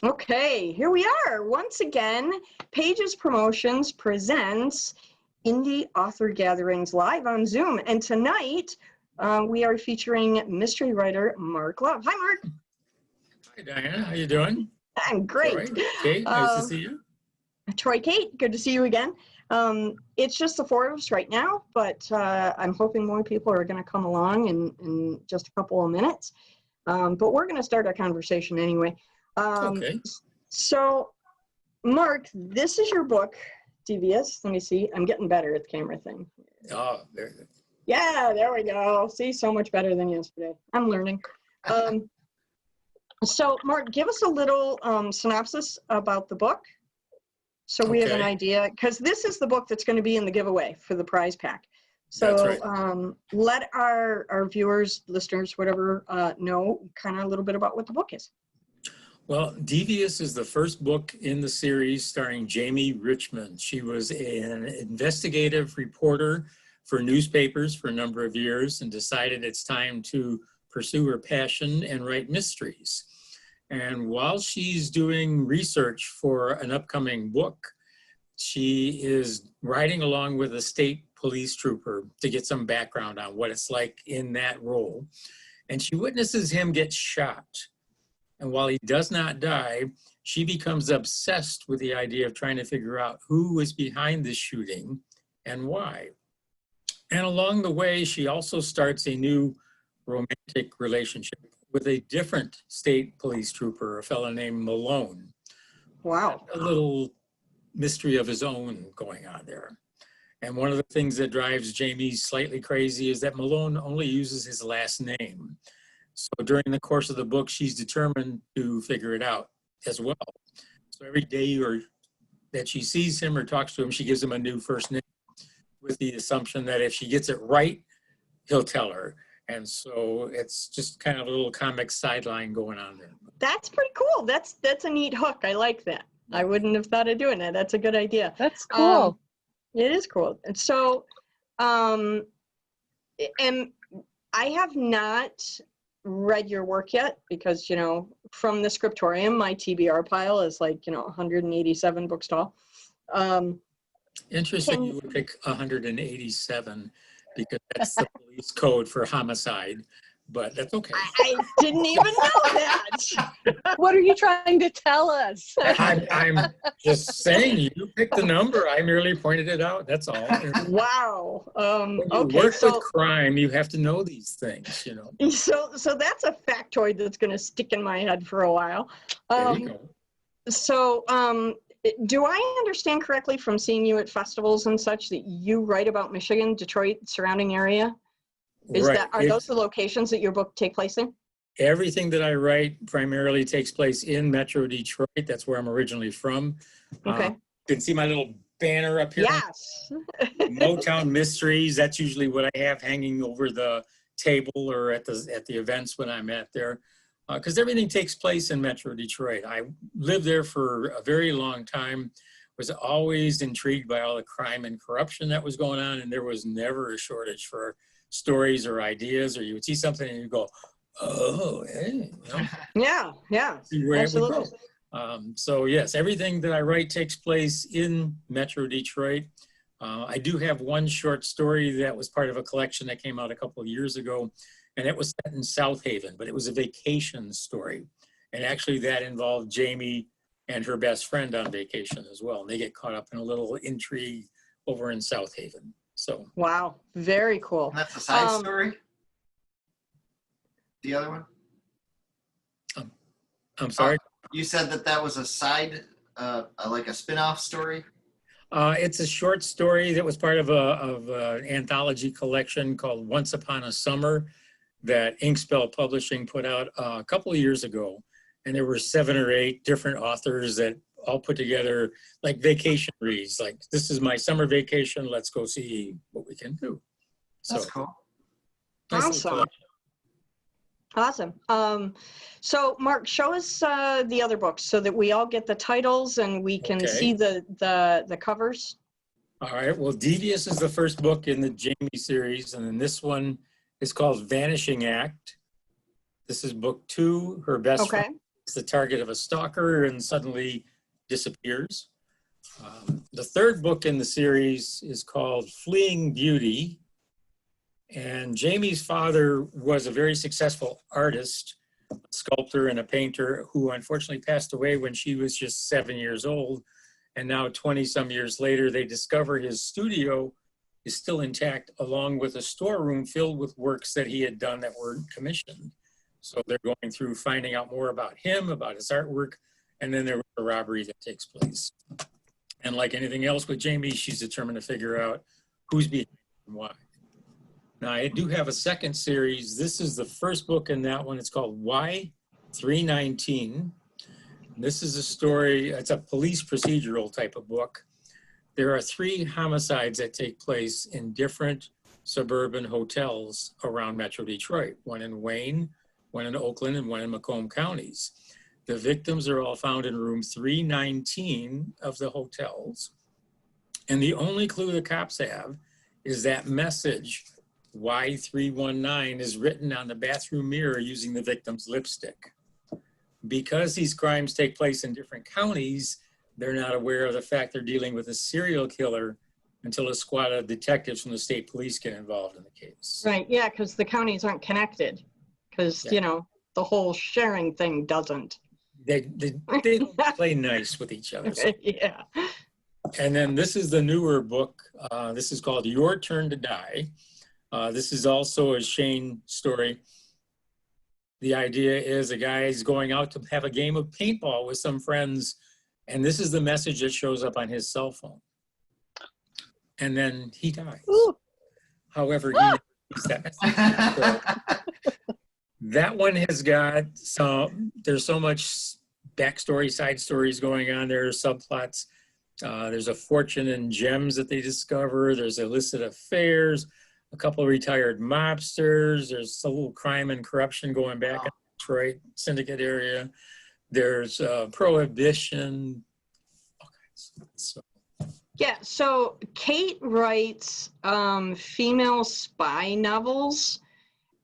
Okay, here we are. Once again, Pages Promotions presents Indie Author Gatherings live on Zoom. And tonight, we are featuring mystery writer Mark Love. Hi, Mark. Hi, Diana. How you doing? I'm great. Troy, Kate, nice to see you. Troy, Kate, good to see you again. It's just the four of us right now, but I'm hoping more people are going to come along in just a couple of minutes. But we're going to start our conversation anyway. Okay. So, Mark, this is your book, Devious. Let me see. I'm getting better at the camera thing. Oh, very good. Yeah, there we go. See, so much better than yesterday. I'm learning. So, Mark, give us a little synopsis about the book so we have an idea, because this is the book that's going to be in the giveaway for the prize pack. So that's right. Let our viewers, listeners, whatever, know kind of a little bit about what the book is. Well, Devious is the first book in the series starring Jamie Richmond. She was an investigative reporter for newspapers for a number of years and decided it's time to pursue her passion and write mysteries. And while she's doing research for an upcoming book, she is riding along with a state police trooper to get some background on what it's like in that role. And she witnesses him get shot. And while he does not die, she becomes obsessed with the idea of trying to figure out who was behind the shooting and why. And along the way, she also starts a new romantic relationship with a different state police trooper, a fellow named Malone. Wow. A little mystery of his own going on there. And one of the things that drives Jamie slightly crazy is that Malone only uses his last name. So during the course of the book, she's determined to figure it out as well. So every day that she sees him or talks to him, she gives him a new first name with the assumption that if she gets it right, he'll tell her. And so it's just kind of a little comic sideline going on there. That's pretty cool. That's a neat hook. I like that. I wouldn't have thought of doing that. That's a good idea. That's cool. It is cool. And so, and I have not read your work yet because, you know, from the scriptorium, my TBR pile is like, you know, 187 books tall. Interesting you would pick 187 because that's the police code for homicide, but that's okay. I didn't even know that. What are you trying to tell us? I'm just saying you picked the number. I merely pointed it out. That's all. Wow. When you Okay. work with crime, you have to know these things, you know. So that's a factoid that's going to stick in my head for a while. There you go. So, do I understand correctly from seeing you at festivals and such that you write about Michigan, Detroit, surrounding area? Are those the locations that your book take place in? Everything that I write primarily takes place in Metro Detroit. That's where I'm originally from. Okay. You can see my little banner up here. Yes. Motown Mysteries. That's usually what I have hanging over the table or at the events when I'm at there. Because everything takes place in Metro Detroit. I lived there for a very long time, was always intrigued by all the crime and corruption that was going on, and there was never a shortage for stories or ideas, or you would see something and you go, oh, hey. You know, Yeah, see where absolutely. it would go. So yes, everything that I write takes place in Metro Detroit. I do have one short story that was part of a collection that came out a couple of years ago, and it was set in South Haven, but it was a vacation story. And actually that involved Jamie and her best friend on vacation as well. And they get caught up in a little intrigue over in South Haven. So. Wow, very cool. And that's a side story? The other one? I'm sorry? You said that was a side, like a spin-off story? It's a short story that was part of an anthology collection called Once Upon a Summer that Inkspell Publishing put out a couple of years ago. And there were 7 or 8 different authors that all put together like vacation reads, like this is my summer vacation, let's go see what we can do. So, that's cool. Nice Awesome. So Mark, show us the other books so that we all get the titles and we can see the covers. All right, well, Devious is the first book in the Jamie series, and then this one is called Vanishing Act. This is book 2, her best friend is the target of a stalker and suddenly disappears. The third book in the series is called Fleeing Beauty. And Jamie's father was a very successful artist, a sculptor and a painter who unfortunately passed away when she was just 7 years old. And now 20 some years later, they discover his studio is still intact, along with a storeroom filled with works that he had done that weren't commissioned. So they're going through finding out more about him, about his artwork, and then there's a robbery that takes place. And like anything else with Jamie, she's determined to figure out who's behind it and why. Now, I do have a second series. This is the first book in that one. It's called Why 319. This is a story, it's a police procedural type of book. There are 3 homicides that take place in different suburban hotels around Metro Detroit, one in Wayne, one in Oakland, and one in Macomb counties. The victims are all found in room 319 of the hotels. And the only clue the cops have is that message, Y319, is written on the bathroom mirror using the victim's lipstick. Because these crimes take place in different counties, they're not aware of the fact they're dealing with a serial killer until a squad of detectives from the state police get involved in the case. Right, yeah, because the counties aren't connected. Because, Yeah. you know, the whole sharing thing doesn't. They don't play nice with each other. So. Yeah. And then this is the newer book. This is called Your Turn to Die. This is also a Chene story. The idea is a guy is going out to have a game of paintball with some friends, and this is the message that shows up on his cell phone. And then he dies. Ooh. However, he never sees that message. So that one has got there's so much backstory, side stories going on. There are subplots. There's a fortune in gems that they discover. There's illicit affairs, a couple of retired mobsters. There's a little crime and corruption going back in the Detroit syndicate area. There's prohibition. Okay, so. Yeah, so Kate writes female spy novels.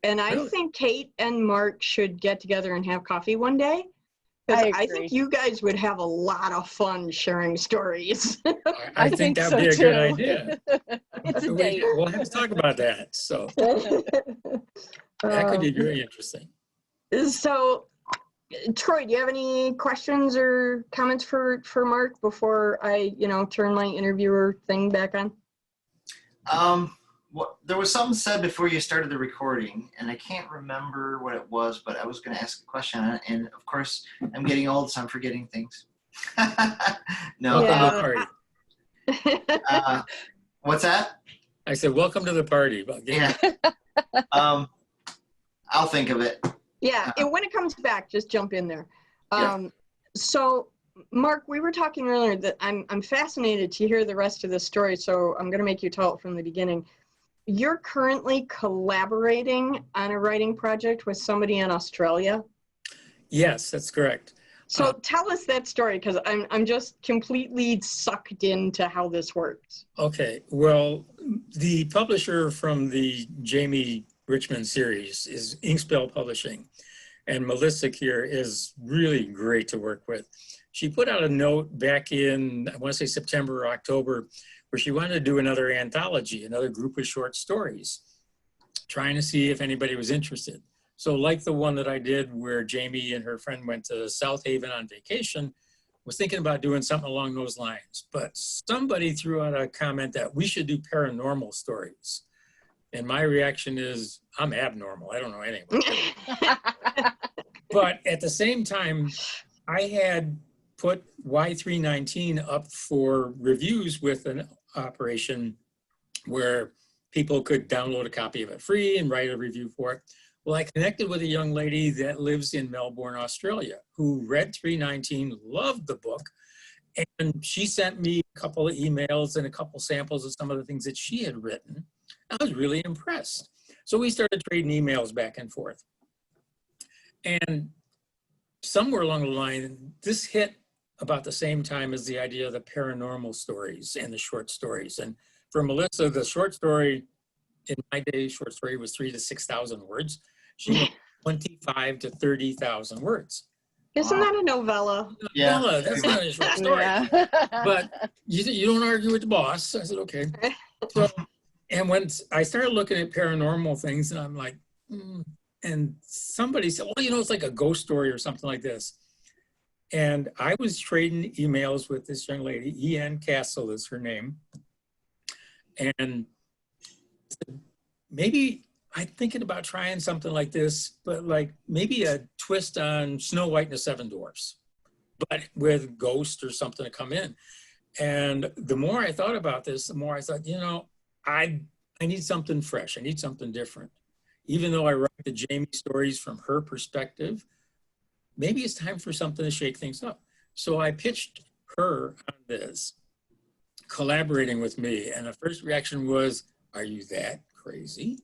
And I Really? think Kate and Mark should get together and have coffee one day. Because I I agree. think you guys would have a lot of fun sharing stories. I think that would be a so, good too. idea. It's a date. We'll have to talk about that. So that could be very interesting. So, Troy, do you have any questions or comments for Mark before I, turn my interviewer thing back on? There was something said before you started the recording, and I can't remember what it was, but I was going to ask a question on it, and of course, I'm getting old, so I'm forgetting things. No. Welcome to the party. What's that? I said, welcome to the party. Yeah. I'll think of it. Yeah, and when it comes back, just jump in there. Yeah. So, Mark, we were talking earlier that I'm fascinated to hear the rest of the story, so I'm going to make you tell it from the beginning. You're currently collaborating on a writing project with somebody in Australia? Yes, that's correct. So tell us that story, because I'm just completely sucked into how this works. Okay, well, the publisher from the Jamie Richmond series is Inkspell Publishing, and Melissa here is really great to work with. She put out a note back in, I want to say September or October, where she wanted to do another anthology, another group of short stories, trying to see if anybody was interested. So like the one that I did where Jamie and her friend went to South Haven on vacation, was thinking about doing something along those lines. But somebody threw out a comment that we should do paranormal stories. And my reaction is, I'm abnormal. I don't know anything. But at the same time, I had put Y319 up for reviews with an operation where people could download a copy of it free and write a review for it. Well, I connected with a young lady that lives in Melbourne, Australia, who read 319, loved the book, and she sent me a couple of emails and a couple samples of some of the things that she had written. I was really impressed. So we started trading emails back and forth. And somewhere along the line, this hit about the same time as the idea of the paranormal stories and the short stories. And for Melissa, the short story, in my day, short story was 3,000 to 6,000 words. She went 25 to 30,000 words. Isn't that a novella? Yeah. Bella, that's not a short story. Yeah. But you don't argue with the boss. I said, okay. So, and when I started looking at paranormal things, and I'm like, and somebody said, well, it's like a ghost story or something like this. And I was trading emails with this young lady, Elle Castle is her name. And maybe I'm thinking about trying something like this, but like maybe a twist on Snow White and the Seven Dwarfs, but with ghosts or something to come in. And the more I thought about this, the more I thought, I need something fresh. I need something different. Even though I write the Jamie stories from her perspective, maybe it's time for something to shake things up. So I pitched her on this, collaborating with me. And the first reaction was, are you that crazy?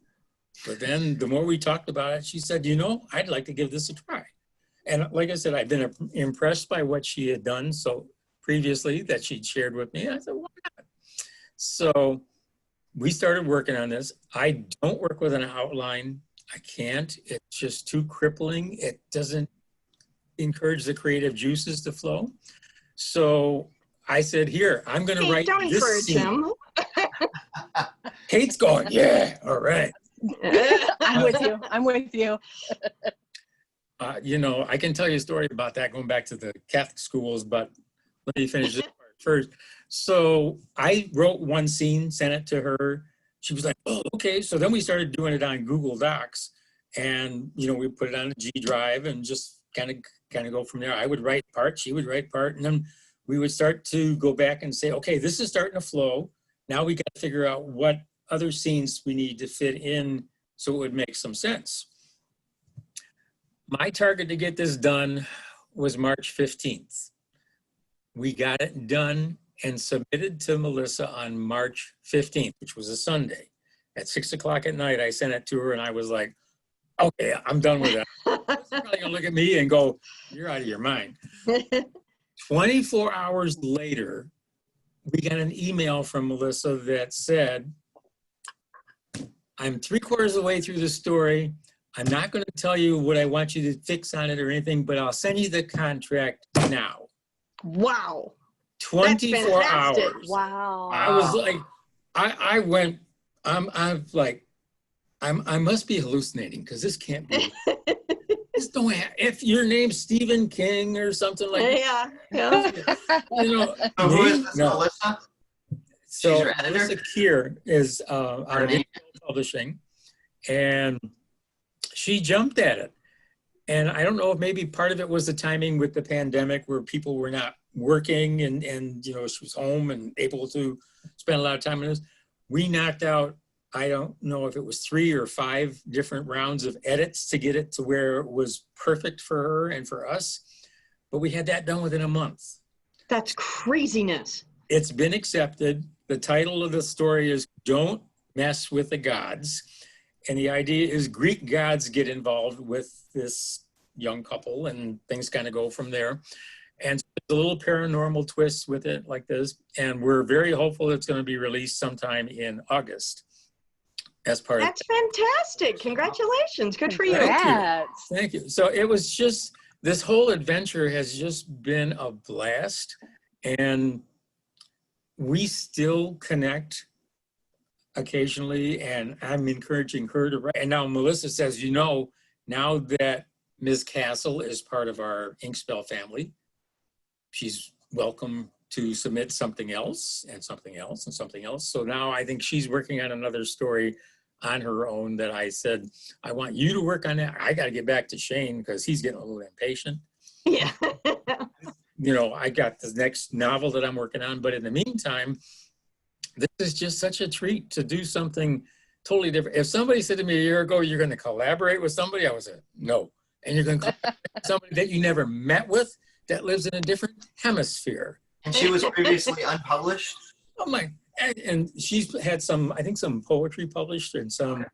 But then the more we talked about it, she said, I'd like to give this a try. And like I said, I've been impressed by what she had done so previously that she'd shared with me. I said, why not? So we started working on this. I don't work with an outline. I can't. It's just too crippling. It doesn't encourage the creative juices to flow. So I said, here, I'm going to write Don't this encourage scene. him. Kate's going, yeah, all right. I'm with you. I'm with you. I can tell you a story about that going back to the Catholic schools, but let me finish this part first. So I wrote one scene, sent it to her. She was like, oh, okay. So then we started doing it on Google Docs, and we put it on a G drive and just kind of go from there. I would write part, she would write part, and then we would start to go back and say, okay, this is starting to flow. Now we got to figure out what other scenes we need to fit in so it would make some sense. My target to get this done was March 15th. We got it done and submitted to Melissa on March 15th, which was a Sunday. At 6 o'clock at night, I sent it to her and I was like, okay, I'm done with that. She's probably gonna look at me and go, you're out of your mind. 24 hours later, we got an email from Melissa that said, I'm 3/4 of the way through the story. I'm not going to tell you what I want you to fix on it or anything, but I'll send you the contract now. Wow. 24 fantastic. hours. Wow. I was like, I went, I'm like, I must be hallucinating because this can't be. This don't if your name's Stephen King or something like that. Yeah. So who is this, Melissa? So She's your editor? Melissa Keir is out Her of name? Publishing, and she jumped at it. And I don't know if maybe part of it was the timing with the pandemic where people were not working and she was home and able to spend a lot of time on this. We knocked out, I don't know if it was 3 or 5 different rounds of edits to get it to where it was perfect for her and for us. But we had that done within a month. That's craziness. It's been accepted. The title of the story is Don't Mess with the Gods. And the idea is Greek gods get involved with this young couple and things kind of go from there. And so there's a little paranormal twist with it like this. And we're very hopeful it's going to be released sometime in August as part That's fantastic. Congratulations. Good for you. Congrats. Thank you. So it was just, this whole adventure has just been a blast. And we still connect occasionally, and I'm encouraging her to write. And now Melissa says, now that Ms. Castle is part of our Inkspell family, she's welcome to submit something else and something else and something else. So now I think she's working on another story on her own that I said, I want you to work on that. I got to get back to Shane because he's getting a little impatient. Yeah. I got the next novel that I'm working on, but in the meantime, this is just such a treat to do something totally different. If somebody said to me a year ago, you're going to collaborate with somebody, I would say, no. And you're going to collaborate with somebody that you never met with that lives in a different hemisphere. And she was previously unpublished? Oh my, and she's had some poetry published and some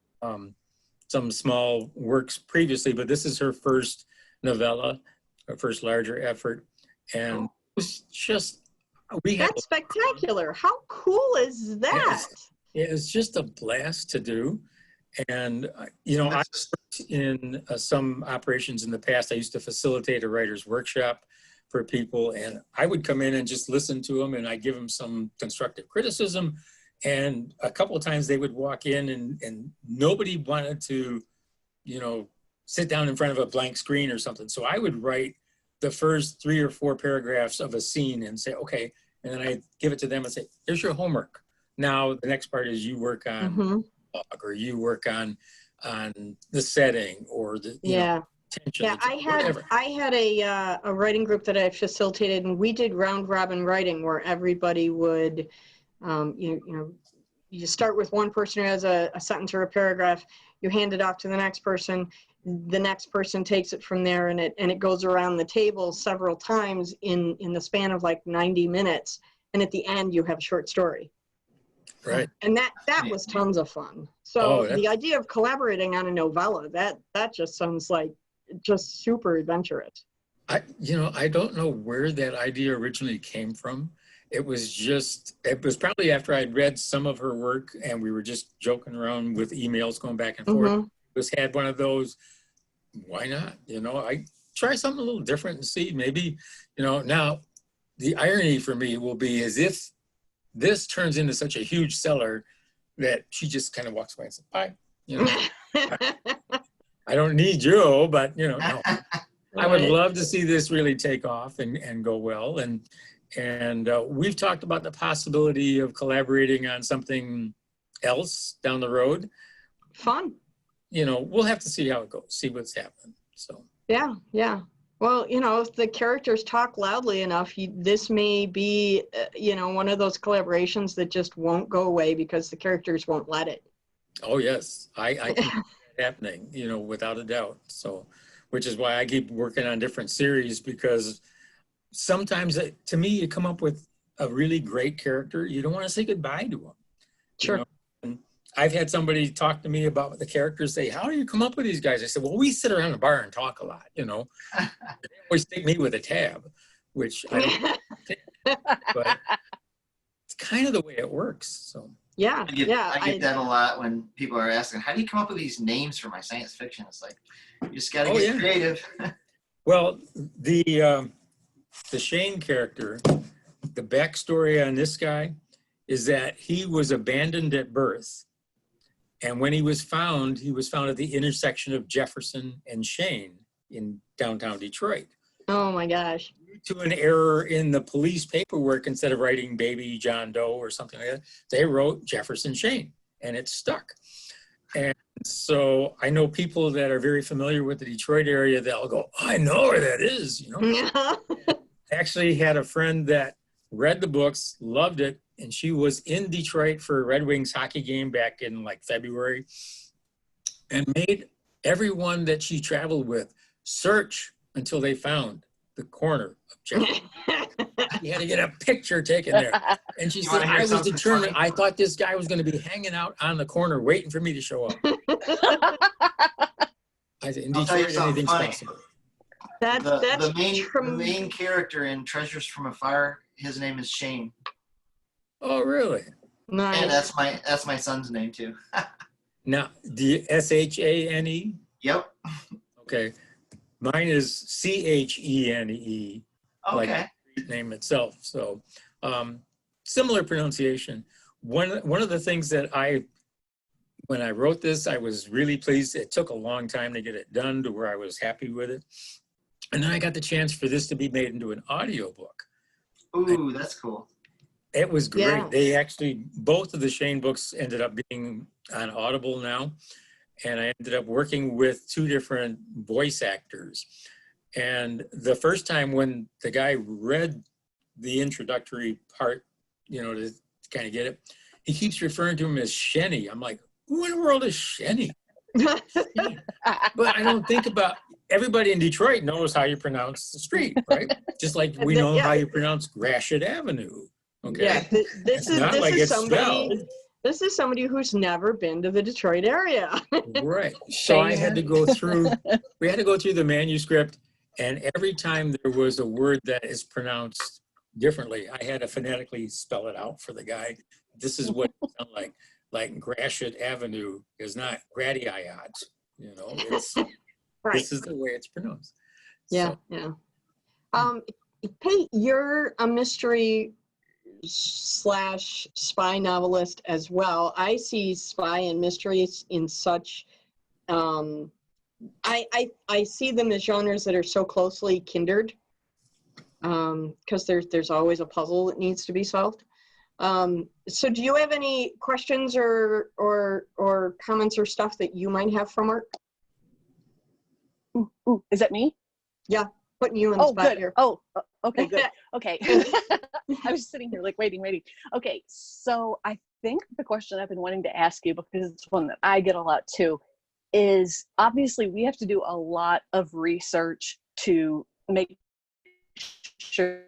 small works previously, but this is her first novella, her first larger effort. And it's just, That's spectacular. How cool is that? It's just a blast to do. And, you know, I worked in some operations in the past. I used to facilitate a writer's workshop for people, and I would come in and just listen to them, and I'd give them some constructive criticism. And a couple of times they would walk in and nobody wanted to, you know, sit down in front of a blank screen or something. So I would write the first 3 or 4 paragraphs of a scene and say, okay, and then I give it to them and say, here's your homework. Now the next part is you work on or you work on the setting or the you know, tension. Yeah, I had a writing group that I facilitated, and we did round robin writing where everybody would, you start with one person who has a sentence or a paragraph, you hand it off to the next person takes it from there, and it goes around the table several times in the span of like 90 minutes, and at the end you have a short story. Right. And that was tons of fun. So the idea of collaborating on a novella, that just sounds like just super adventurous. I don't know where that idea originally came from. It was probably after I'd read some of her work and we were just joking around with emails going back and forth. Just had one of those, why not? You know, I try something a little different and see maybe, you know, now the irony for me will be as if this turns into such a huge seller that she just kind of walks away and says, bye, you know. I don't need you, but you know, no. I would love to see this really take off and go well. And we've talked about the possibility of collaborating on something else down the road. Fun. You know, we'll have to see how it goes, see what's happening. So. Yeah. Well, you know, if the characters talk loudly enough, this may be, one of those collaborations that just won't go away because the characters won't let it. Oh, yes. I can see that happening, you know, without a doubt. So, which is why I keep working on different series, because sometimes, to me, you come up with a really great character. You don't want to say goodbye to them. Sure. You know? And I've had somebody talk to me about the characters, say, how do you come up with these guys? I said, well, we sit around the bar and talk a lot, you know. They always take me with a tab, which I don't think, but it's kind of the way it works. So. Yeah, I get that a lot when people are asking, how do you come up with these names for my science fiction? It's like, you just got to get creative. Well, the Chene character, the backstory on this guy is that he was abandoned at birth. And when he was found at the intersection of Jefferson and Chene in downtown Detroit. Oh my gosh. Due to an error in the police paperwork, instead of writing baby John Doe or something like that, they wrote Jefferson Chene, and it stuck. And so I know people that are very familiar with the Detroit area, they'll go, oh, I know where that is, you know. I actually had a friend that read the books, loved it, and she was in Detroit for a Red Wings hockey game back in like February, and made everyone that she traveled with search until they found the corner of Jefferson. You had to get a picture taken there. And she said, I was determined. I thought this guy was going to be hanging out on the corner waiting for me to show up. I said, in Detroit, anything's possible. The main character in Treasures from Afar, his name is Chene. Oh, really? Nice. And that's my son's name too. Now, the Shane? Yep. Okay. Mine is Chene, Okay. like the name itself. So similar pronunciation. One of the things that when I wrote this, I was really pleased. It took a long time to get it done to where I was happy with it. And then I got the chance for this to be made into an audiobook. Ooh, that's cool. It was great. Yeah. They actually, both of the Chene books ended up being on Audible now. And I ended up working with 2 different voice actors. And the first time when the guy read the introductory part, you know, to kind of get it, he keeps referring to him as Chene. I'm like, who in the world is Chene? But I don't think about, everybody in Detroit knows how you pronounce the street, right? Just like we know how you pronounce Gratiot Avenue. Okay. Yeah, this is somebody who's never been to the Detroit area. Right. So I had to go through, we had to go through the manuscript, and every time there was a word that is pronounced differently, I had to phonetically spell it out for the guy. This is what it sounded like. like Gratiot Avenue is not Gratiot, you know, it's, Right. this is the way it's pronounced. Yeah, So, yeah. Kate, you're a mystery slash spy novelist as well. I see spy and mysteries in such, I see them as genres that are so closely kindred, because there's always a puzzle that needs to be solved. So do you have any questions or comments or stuff that you might have from Mark? Ooh, is that me? Yeah, putting you in the spot good. here. Oh, okay, good. Okay. I was sitting here like waiting. Okay, so I think the question I've been wanting to ask you, because it's one that I get a lot too, is obviously we have to do a lot of research to make sure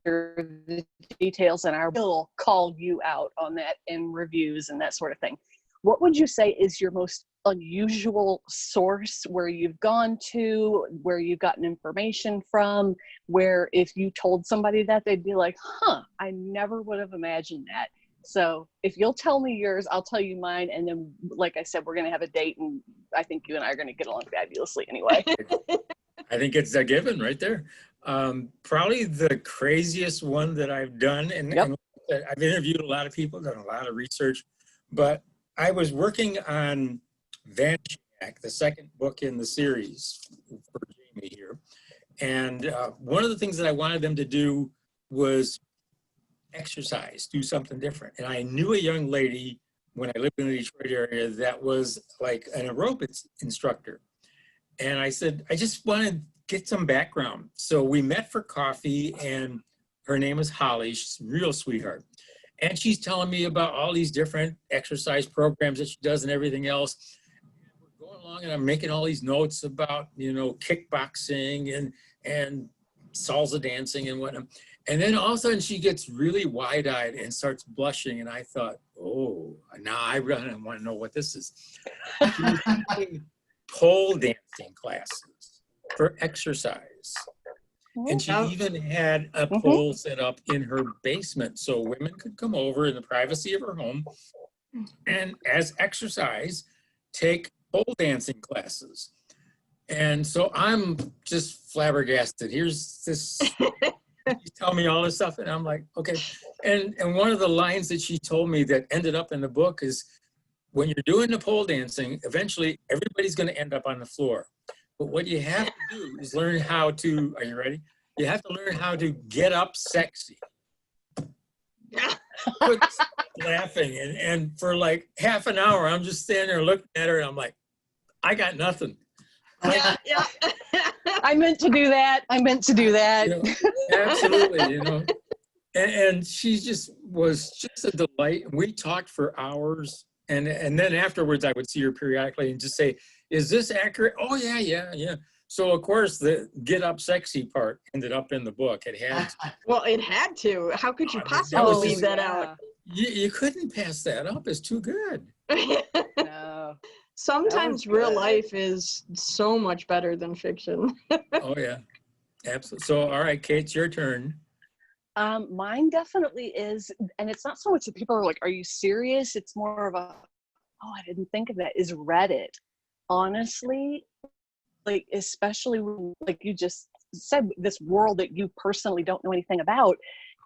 the details in our bill call you out on that in reviews and that sort of thing. What would you say is your most unusual source where you've gone to, where you've gotten information from, where if you told somebody that, they'd be like, huh, I never would have imagined that. So if you'll tell me yours, I'll tell you mine. And then, like I said, we're going to have a date, and I think you and I are going to get along fabulously anyway. I think it's a given right there. Probably the craziest one that I've done, and I've interviewed a lot of people, done a lot of research, but I was working on Vanishing, the second book in the series for Jamie here. And one of the things that I wanted them to do was exercise, do something different. And I knew a young lady when I lived in the Detroit area that was like an aerobics instructor. And I said, I just want to get some background. So we met for coffee, and her name is Holly. She's a real sweetheart. And she's telling me about all these different exercise programs that she does and everything else. And we're going along, and I'm making all these notes about, you know, kickboxing and salsa dancing and whatnot. And then all of a sudden she gets really wide-eyed and starts blushing. And I thought, oh, now I really want to know what this is. She was taking pole dancing classes for exercise. And she even had a pole set up in her basement so women could come over in the privacy of her home and, as exercise, take pole dancing classes. And so I'm just flabbergasted. Here's this, she's telling me all this stuff, and I'm like, okay. And one of the lines that she told me that ended up in the book is, when you're doing the pole dancing, eventually everybody's going to end up on the floor. But what you have to do is learn how to, are you ready? You have to learn how to get up sexy. Quit laughing. And for like half an hour, I'm just standing there looking at her, and I'm like, I got nothing. Yeah. I meant to do that. You know, absolutely, you know. And she just was just a delight. We talked for hours. And then afterwards, I would see her periodically and just say, is this accurate? Oh, yeah. So, of course, the get up sexy part ended up in the book. It had to. Well, it had to. How could you I mean, possibly that leave that out? You couldn't pass that up. It's too good. No. Sometimes real life is so much better than fiction. Oh, yeah. Absolutely. So, all right, Kate, it's your turn. Mine definitely is, and it's not so much that people are like, are you serious? It's more of a, oh, I didn't think of that, is Reddit. Honestly, like, especially when, like you just said, this world that you personally don't know anything about,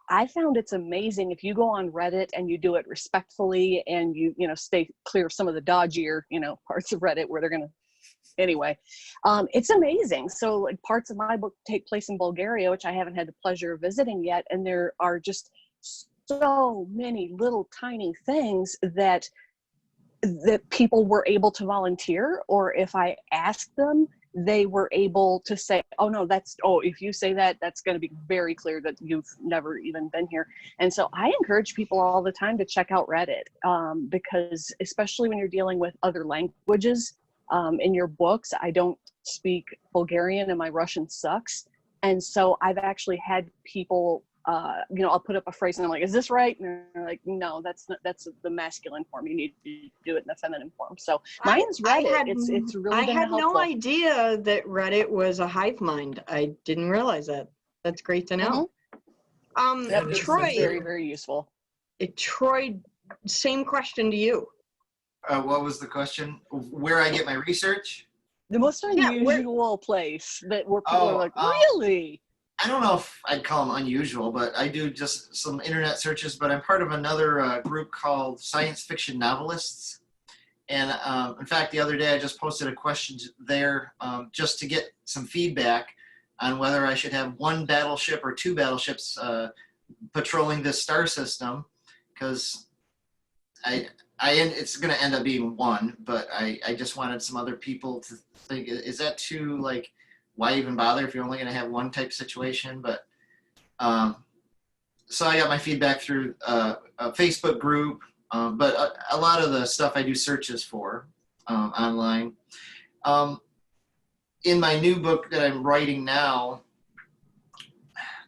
I found it's amazing if you go on Reddit and you do it respectfully, and you stay clear of some of the dodgier, parts of Reddit where they're going to, anyway, it's amazing. So like parts of my book take place in Bulgaria, which I haven't had the pleasure of visiting yet. And there are just so many little tiny things that people were able to volunteer, or if I asked them, they were able to say, oh no, if you say that, that's going to be very clear that you've never even been here. And so I encourage people all the time to check out Reddit, because especially when you're dealing with other languages, in your books, I don't speak Bulgarian and my Russian sucks. And so I've actually had people, I'll put up a phrase and I'm like, is this right? And they're like, no, that's the masculine form. You need to do it in the feminine form. So mine's Reddit. It's really been helpful. I had no idea that Reddit was a hive mind. I didn't realize that. That's great to know. Yep, Troy, very, very useful. Troy, same question to you. What was the question? Where I get my research? The most Yeah, unusual place where people are like, really? I don't know if I'd call them unusual, but I do just some internet searches. But I'm part of another group called Science Fiction Novelists. And in fact, the other day I just posted a question there just to get some feedback on whether I should have one battleship or two battleships patrolling this star system, because it's going to end up being one, but I just wanted some other people to think, is that too, like, why even bother if you're only going to have one type situation? But so I got my feedback through a Facebook group, but a lot of the stuff I do searches for online. In my new book that I'm writing now,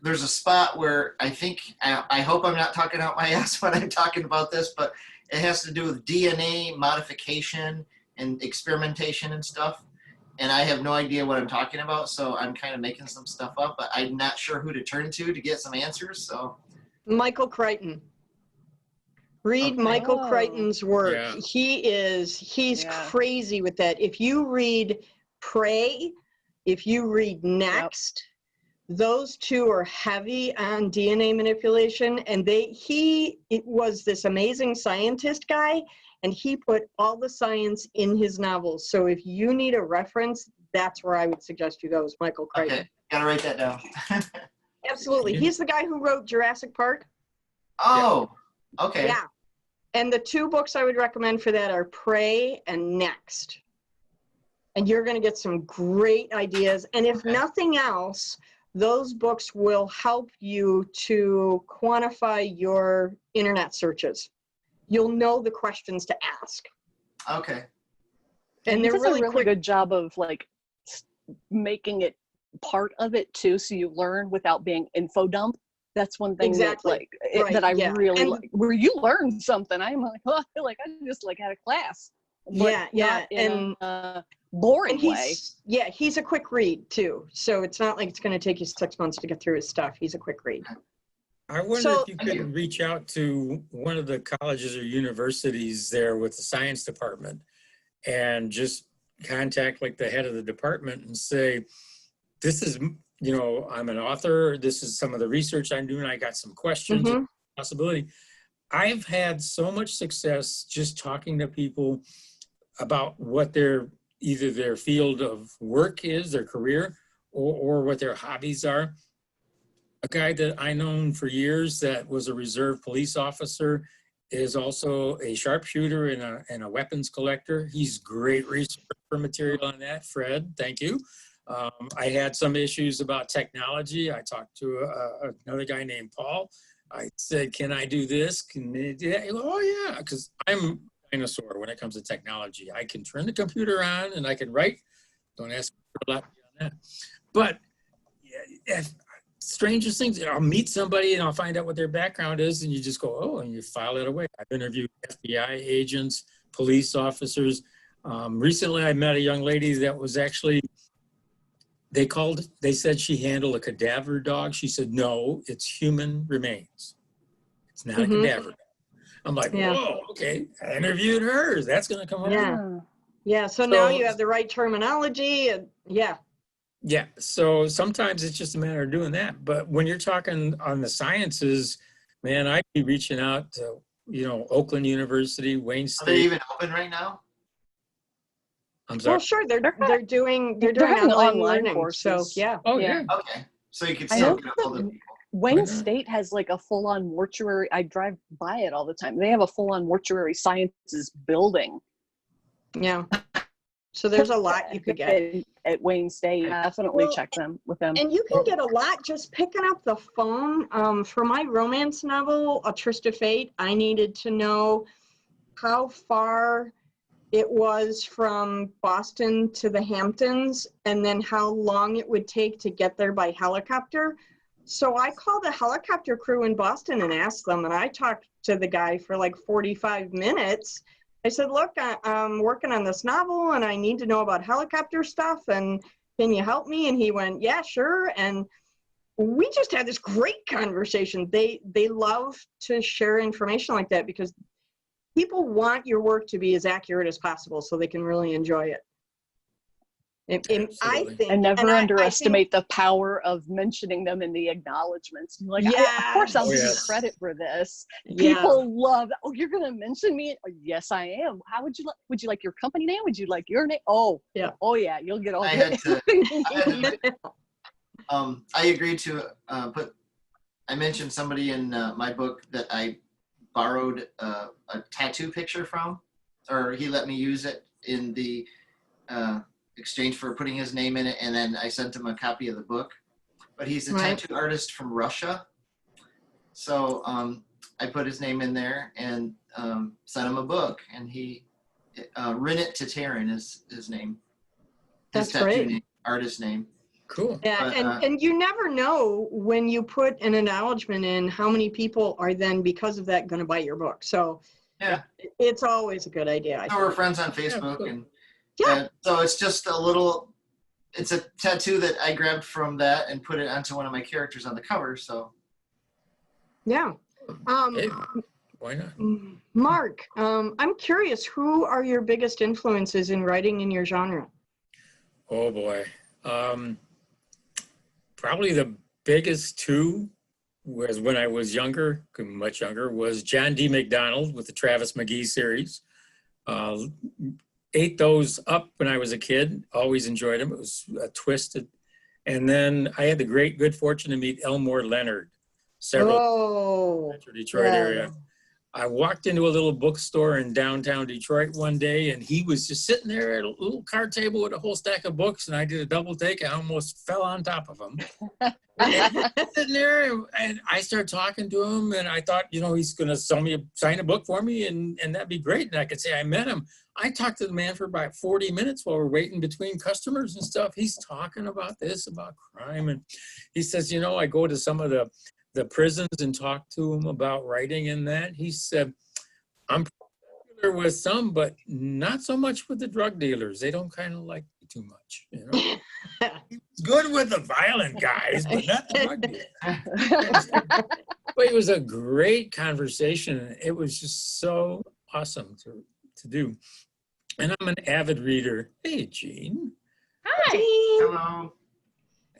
there's a spot where I hope I'm not talking out my ass when I'm talking about this, but it has to do with DNA modification and experimentation and stuff. And I have no idea what I'm talking about, so I'm kind of making some stuff up, but I'm not sure who to turn to get some answers. So Michael Crichton. Read Okay. Michael Oh. Crichton's work. Yeah. He's Yeah. crazy with that. If you read Prey, if you read Next, those two are heavy on DNA manipulation, and it was this amazing scientist guy, and he put all the science in his novels. So if you need a reference, that's where I would suggest you go, is Michael Crichton. Okay, gotta write that down. Absolutely. He's the guy who wrote Jurassic Park. Oh, okay. Yeah. And the two books I would recommend for that are Prey and Next. And you're going to get some great ideas. And if nothing else, those books will help you to quantify your internet searches. You'll know the questions to ask. Okay. And He they're does really a quick. good job of like making it part of it too, so you learn without being info dump. That's one thing Exactly. that I Yeah. really And- like. Where you learn something, I'm like, oh, I feel like I just like had a class. But not in a boring way. He's a quick read too. So it's not like it's going to take you 6 months to get through his stuff. He's a quick read. I wonder So- if you could reach out to one of the colleges or universities there with the science department and just contact like the head of the department and say, this is, I'm an author, this is some of the research I'm doing, I got some questions, possibility. I've had so much success just talking to people about what either their field of work is, their career, or what their hobbies are. A guy that I known for years that was a reserve police officer is also a sharpshooter and a weapons collector. He's great research for material on that. Fred, thank you. I had some issues about technology. I talked to another guy named Paul. I said, can I do this? Can they do that? Oh yeah, because I'm a dinosaur when it comes to technology. I can turn the computer on and I can write. Don't ask for a lot beyond that. But strangest things, I'll meet somebody and I'll find out what their background is and you just go, oh, and you file it away. I've interviewed FBI agents, police officers. Recently, I met a young lady that was actually, they said she handled a cadaver dog. She said, no, it's human remains. It's not a cadaver dog. I'm like, whoa, okay. I interviewed her. That's going to come up. Yeah. So now you have the right terminology. And Yeah, so sometimes it's just a matter of doing that. But when you're talking on the sciences, man, I'd be reaching out to, Oakland University, Wayne State. Are they even open right now? I'm sorry. Well, sure, they're doing having online online learning. courses. So yeah. Oh yeah. Okay. So you can I still know get a hold of people. Wayne State has like a full-on mortuary. I drive by it all the time. They have a full-on mortuary sciences building. Yeah. So there's a lot you could get at Wayne State. Definitely check them with them. And you can get a lot just picking up the phone. For my romance novel, A Tryst of Fate, I needed to know how far it was from Boston to the Hamptons and then how long it would take to get there by helicopter. So I called a helicopter crew in Boston and asked them, and I talked to the guy for like 45 minutes. I said, look, I'm working on this novel and I need to know about helicopter stuff, and can you help me? And he went, yeah, sure. And we just had this great conversation. They love to share information like that because people want your work to be as accurate as possible so they can really enjoy it. I Absolutely. think, And never I underestimate the power of mentioning them in the acknowledgements. You're like, of course I'll Oh, give you yes. credit for this. Yeah. People love, oh, you're going to mention me? Oh, yes, I am. How would you like your company name? Would you like your name? Oh, yeah. Oh yeah, you'll get all I the had to I agreed to I mentioned somebody in my book that I borrowed a tattoo picture from, or he let me use it in the exchange for putting his name in it, and then I sent him a copy of the book. But he's a Right. tattoo artist from Russia, so I put his name in there and sent him a book, and he Rinit Tatarin is his name. His That's tattoo great. name, artist name. Cool. Yeah, But, and you never know when you put an acknowledgement in how many people are then, because of that, going to buy your book. So Yeah. it's always a good idea. I So we're think. friends on Facebook, and Yeah. so it's just it's a tattoo that I grabbed from that and put it onto one of my characters on the cover. So Yeah. Hey, why not? Mark, I'm curious, who are your biggest influences in writing in your genre? Oh boy. Probably the biggest two was when I was younger, much younger, was John D. McDonald with the Travis McGee series. Ate those up when I was a kid, always enjoyed them. It was twisted. And then I had the good fortune to meet Elmore Leonard, several Metro Detroit area. I walked into a little bookstore in downtown Detroit one day, and he was just sitting there at a little card table with a whole stack of books, and I did a double take. I almost fell on top of him. And sitting there, and I started talking to him, and I thought, he's going to sign a book for me, and that'd be great. And I could say I met him. I talked to the man for about 40 minutes while we're waiting between customers and stuff. He's talking about this, about crime, and he says, I go to some of the prisons and talk to him about writing and that. He said, I'm popular with some, but not so much with the drug dealers. They don't kind of like me too much. He's good with the violent guys, but not the drug dealers. But it was a great conversation. It was just so awesome to do. And I'm an avid reader. Hey, Jean. Hi. hello.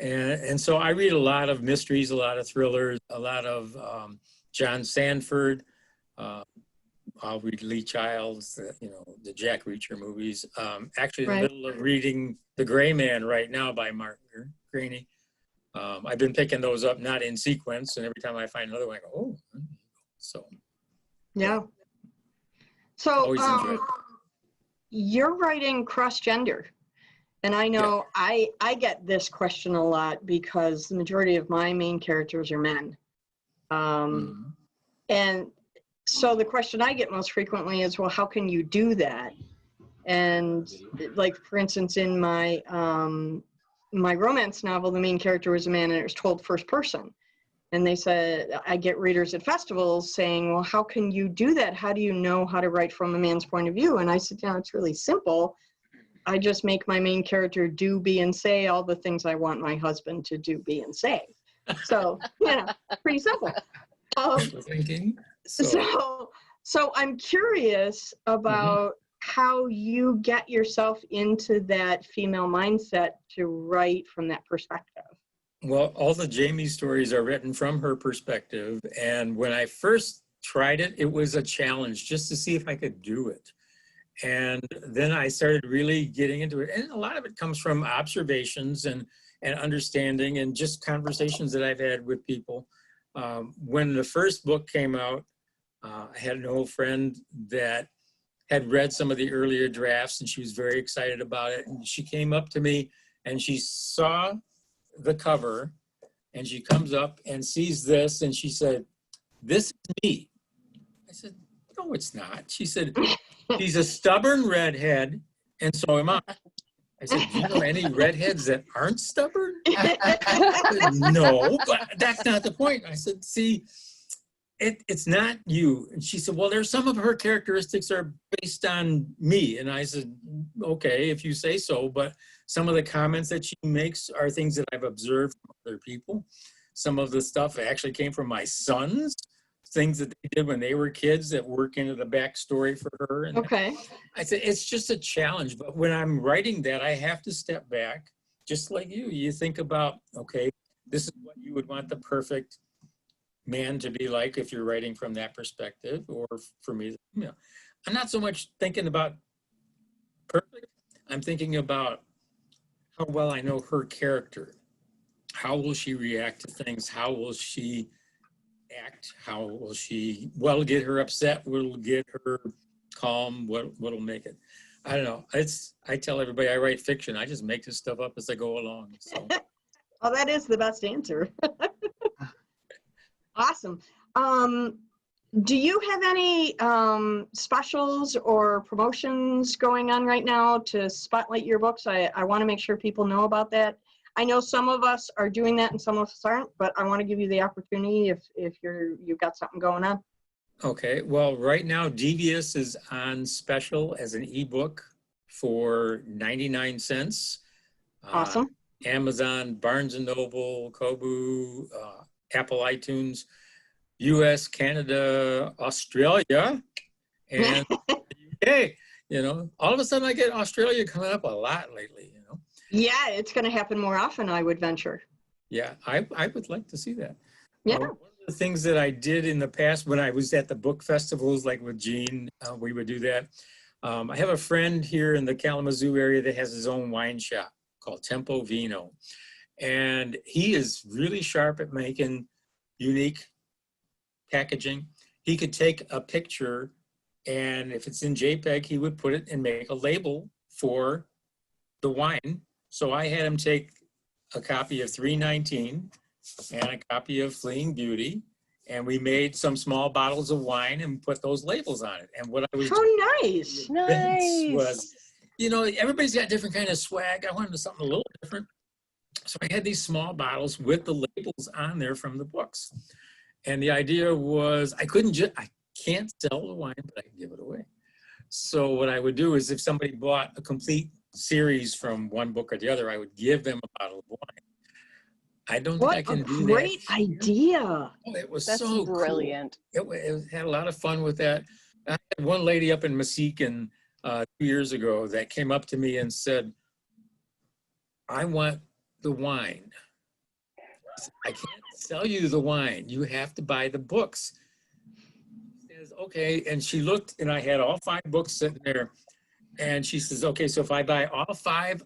And so I read a lot of mysteries, a lot of thrillers, a lot of John Sanford. I'll read Lee Child's, the Jack Reacher movies. Actually, in the middle of reading The Gray Man right now by Mark Graney. I've been picking those up, not in sequence, and every time I find another one, I go, oh. So. Yeah. So always enjoy it. You're writing cross-gender. And I know I get this question a lot because the majority of my main characters are men. And so the question I get most frequently is, well, how can you do that? And like, for instance, in my my romance novel, the main character was a man and it was told first person. And they said, I get readers at festivals saying, well, how can you do that? How do you know how to write from a man's point of view? And I said, it's really simple. I just make my main character do, be, and say all the things I want my husband to do, be, and say. So, pretty simple. Thinking. So I'm curious about how you get yourself into that female mindset to write from that perspective. Well, all the Jamie stories are written from her perspective. And when I first tried it, it was a challenge just to see if I could do it. And then I started really getting into it. And a lot of it comes from observations and understanding and just conversations that I've had with people. When the first book came out, I had an old friend that had read some of the earlier drafts and she was very excited about it. And she came up to me and she saw the cover and she comes up and sees this and she said, "This is me." I said, "No, it's not." She said, "She's a stubborn redhead, and so am I." I said, "Do you know any redheads that aren't stubborn?" I said, "No, but that's not the point." I said, "See, it's not you." And she said, "Well, there's some of her characteristics are based on me." And I said, "Okay, if you say so, but some of the comments that she makes are things that I've observed from other people. Some of the stuff actually came from my sons. things that they did when they were kids that work into the backstory for her. And Okay. I said, it's just a challenge. But when I'm writing that, I have to step back, just like you. You think about, okay, this is what you would want the perfect man to be like if you're writing from that perspective. Or for me, you know, I'm not so much thinking about perfect. I'm thinking about how well I know her character. How will she react to things? How will she act? How will she, what'll get her upset? What'll get her calm? What'll make it? I don't know. I tell everybody I write fiction. I just make this stuff up as I go along. So. Oh, that is the best answer. Awesome. Do you have any specials or promotions going on right now to spotlight your books? I want to make sure people know about that. I know some of us are doing that and some of us aren't, but I want to give you the opportunity if you've got something going on. Okay, well, right now Devious is on special as an ebook for 99 cents. Awesome. Amazon, Barnes & Noble, Kobo, Apple iTunes, US, Canada, Australia, and the UK. You know, all of a sudden I get Australia coming up a lot lately, you know. Yeah, it's going to happen more often, I would venture. Yeah, I would like to see that. Yeah. One of the things that I did in the past when I was at the book festivals, like with Gene, we would do that. I have a friend here in the Kalamazoo area that has his own wine shop called Tempo Vino. And he is really sharp at making unique packaging. He could take a picture, and if it's in JPEG, he would put it and make a label for the wine. So I had him take a copy of 319 and a copy of Fleeing Beauty, and we made some small bottles of wine and put those labels on it. And what I was How nice. was, you know, everybody's got different kind of swag. I wanted something a little different. So I had these small bottles with the labels on there from the books. And the idea was I can't sell the wine, but I can give it away. So what I would do is if somebody bought a complete series from one book or the other, I would give them a bottle of wine. I don't think I can do that. What a great idea. Oh, it was That's so brilliant. Cool. It had a lot of fun with that. I had one lady up in Muskegon 2 years ago that came up to me and said, I want the wine. I can't sell you the wine. You have to buy the books. She says, okay. And she looked, and I had all 5 books sitting there. And she says, okay, so if I buy all 5,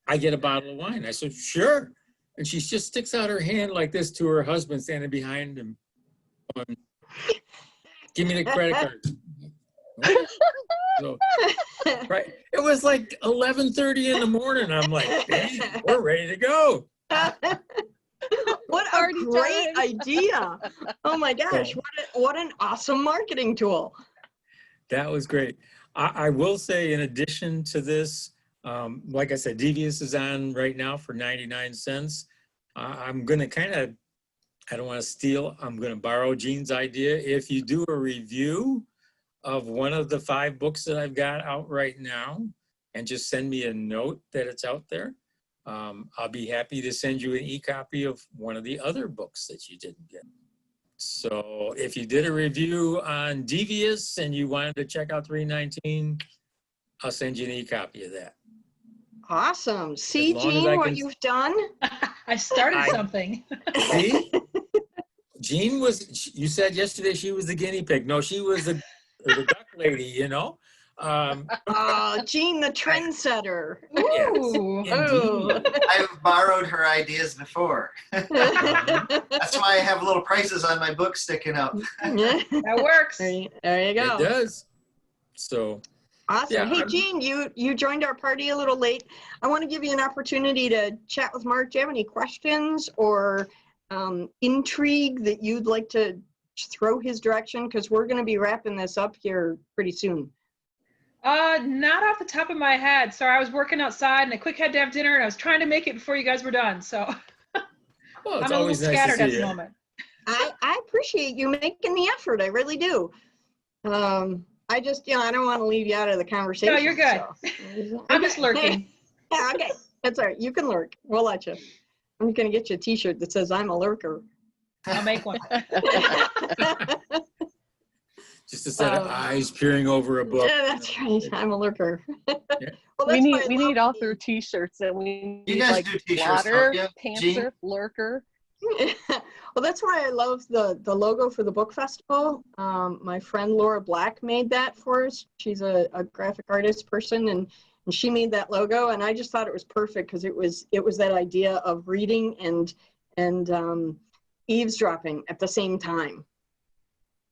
I get a bottle of wine. I said, sure. And she just sticks out her hand like this to her husband standing behind him. Going, give me the credit card. So, right. It was like 11:30 in the morning. I'm like, hey, we're ready to go. What a great idea. Oh my gosh, what an awesome marketing tool. That was great. I will say, in addition to this, like I said, Devious is on right now for 99 cents. I'm going to kind of, I don't want to steal, I'm going to borrow Gene's idea. If you do a review of one of the 5 books that I've got out right now and just send me a note that it's out there, I'll be happy to send you an e-copy of one of the other books that you didn't get. So if you did a review on Devious and you wanted to check out 319, I'll send you an e-copy of that. Awesome. See, Gene, what you've done? I started something. See? Jean was, you said yesterday she was the guinea pig. No, she was the duck lady, you know? Jean, the trendsetter. Ooh. Yes, I've borrowed her ideas before. That's why I have little prices on my book sticking up. That works. There you go. it does. So, Awesome. yeah, Hey, Jean, you joined our party a little late. I want to give you an opportunity to chat with Mark. Do you have any questions or intrigue that you'd like to throw his direction? Because we're going to be wrapping this up here pretty soon. Not off the top of my head. Sorry, I was working outside and I quick had to have dinner and I was trying to make it before you guys were done. So well, it's I'm a little always nice to scattered at see the you. moment. I appreciate you making the effort. I really do. I just, I don't want to leave you out of the conversation. No, you're good. So. I'm just lurking. Yeah, okay. That's all right. You can lurk. We'll let you. I'm going to get you a t-shirt that says I'm a lurker. I'll make one. Just a set of eyes peering over a book. Yeah, that's right. I'm a lurker. Yeah. Well, We that's why I need love author T-shirts, and we You need guys like do t-shirts, plotter, don't you, Gene? pantser, lurker. Well, that's why I love the logo for the book festival. My friend Laura Black made that for us. She's a graphic artist person, and she made that logo, and I just thought it was perfect because it was that idea of reading and eavesdropping at the same time,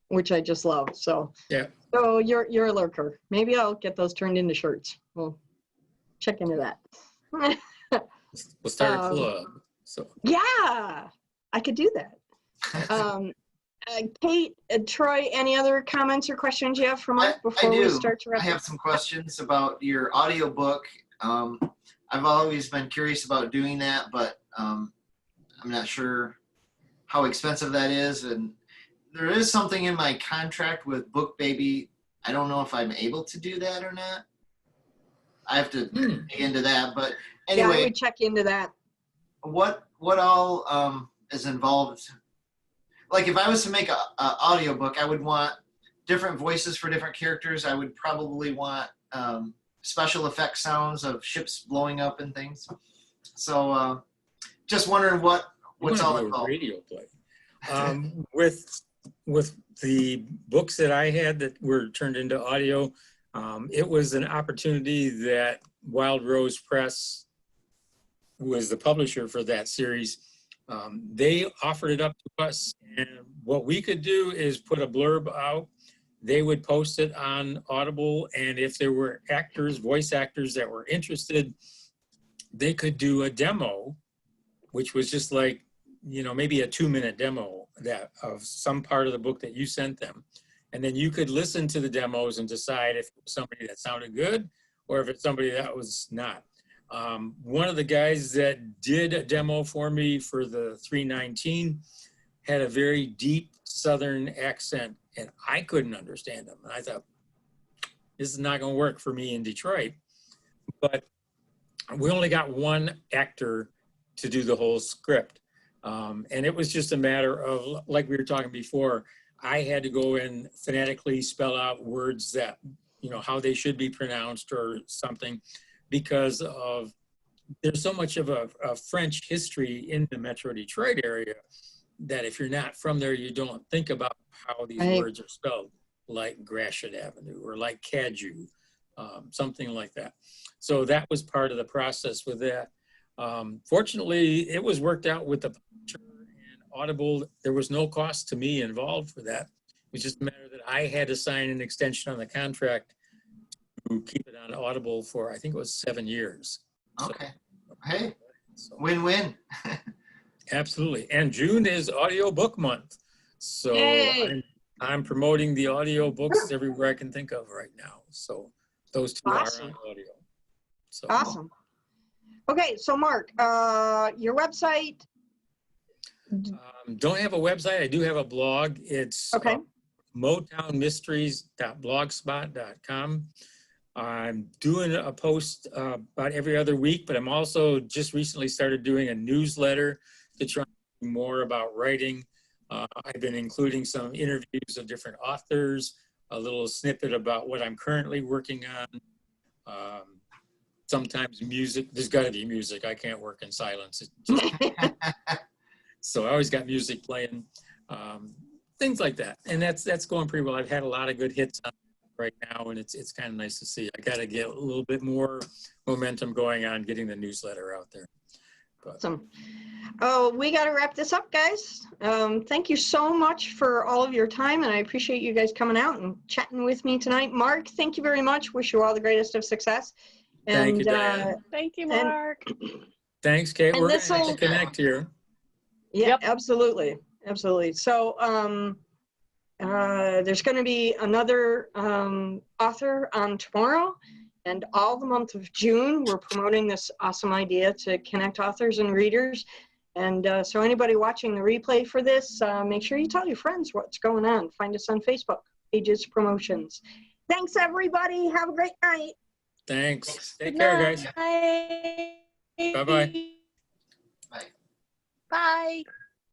which I just love. So Yeah. So you're a lurker. Maybe I'll get those turned into shirts. We'll check into that. We'll start a club. So Yeah, I could do that. Kate, Troy, any other comments or questions you have for Mark before we start to wrap I up? have some questions about your audiobook. I've always been curious about doing that, but I'm not sure how expensive that is. And there is something in my contract with BookBaby. I don't know if I'm able to do that or not. I have to dig into that. But anyway, Yeah, I would check into that. what all is involved? Like if I was to make a audiobook, I would want different voices for different characters. I would probably want special effect sounds of ships blowing up and things. So just wondering what's all involved. Radio play. With the books that I had that were turned into audio, it was an opportunity that Wild Rose Press was the publisher for that series. They offered it up to us, and what we could do is put a blurb out. They would post it on Audible, and if there were voice actors that were interested, they could do a demo, which was just like, maybe a 2-minute demo of some part of the book that you sent them. And then you could listen to the demos and decide if it was somebody that sounded good or if it's somebody that was not. One of the guys that did a demo for me for the 319 had a very deep Southern accent, and I couldn't understand him. And I thought, this is not going to work for me in Detroit. But we only got one actor to do the whole script. And it was just a matter of, like we were talking before, I had to go and phonetically spell out words that, how they should be pronounced or something, because of there's so much of a French history in the Metro Detroit area that if you're not from there, you don't think about how these words are spelled, like Gratiot Avenue or like Cadieux, something like that. So that was part of the process with that. Fortunately, it was worked out with the publisher and Audible. There was no cost to me involved for that. It was just a matter that I had to sign an extension on the contract to keep it on Audible for, I think it was 7 years. Okay. Hey, win-win. Absolutely. And June is audiobook month. So I'm promoting the audiobooks everywhere I can think of right now. So those two are on audio. So. Awesome. Okay, so Mark, your website? Don't have a website. I do have a blog. It's motownmysteries.blogspot.com. I'm doing a post about every other week, but I'm also just recently started doing a newsletter to try to do more about writing. I've been including some interviews of different authors, a little snippet about what I'm currently working on. Sometimes music, there's got to be music. I can't work in silence. So I always got music playing, things like that. And that's going pretty well. I've had a lot of good hits on right now, and it's kind of nice to see. I got to get a little bit more momentum going on getting the newsletter out there. But. Awesome. Oh, we got to wrap this up, guys. Thank you so much for all of your time, and I appreciate you guys coming out and chatting with me tonight. Mark, thank you very much. Wish you all the greatest of success. Thank you, Diane. Thank you, Mark. Thanks, Kate. We're going to have to connect here. Yeah, absolutely. Absolutely. So there's going to be another author on tomorrow, and all the month of June, we're promoting this awesome idea to connect authors and readers. And so anybody watching the replay for this, make sure you tell your friends what's going on. Find us on Facebook, Pages Promotions. Thanks, everybody. Have a great night. Thanks. Take care, guys. Bye. Bye-bye. Bye. Bye.